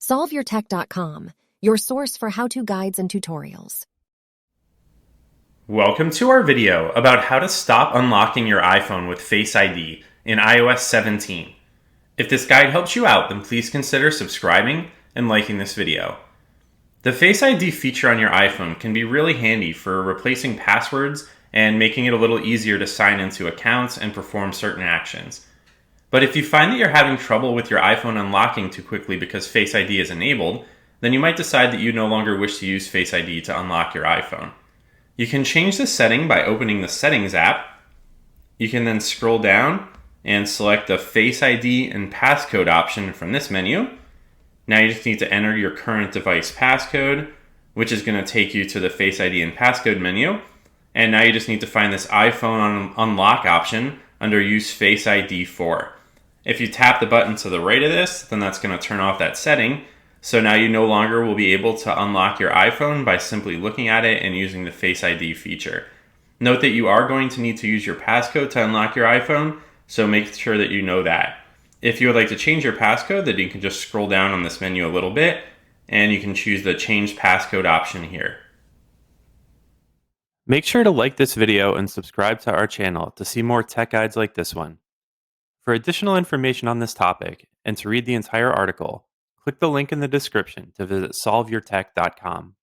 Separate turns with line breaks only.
SolveYourTech.com, your source for how-to guides and tutorials.
Welcome to our video about how to stop unlocking your iPhone with Face ID in iOS 17. If this guide helps you out, then please consider subscribing and liking this video. The Face ID feature on your iPhone can be really handy for replacing passwords and making it a little easier to sign into accounts and perform certain actions. But if you find that you're having trouble with your iPhone unlocking too quickly because Face ID is enabled, then you might decide that you no longer wish to use Face ID to unlock your iPhone. You can change this setting by opening the Settings app. You can then scroll down and select the Face ID and Passcode option from this menu. Now you just need to enter your current device passcode, which is going to take you to the Face ID and Passcode menu. And now you just need to find this iPhone unlock option under Use Face ID for. If you tap the button to the right of this, then that's going to turn off that setting. So now you no longer will be able to unlock your iPhone by simply looking at it and using the Face ID feature. Note that you are going to need to use your passcode to unlock your iPhone, so make sure that you know that. If you would like to change your passcode, then you can just scroll down on this menu a little bit, and you can choose the Change Passcode option here.
Make sure to like this video and subscribe to our channel to see more tech guides like this one. For additional information on this topic and to read the entire article, click the link in the description to visit SolveYourTech.com.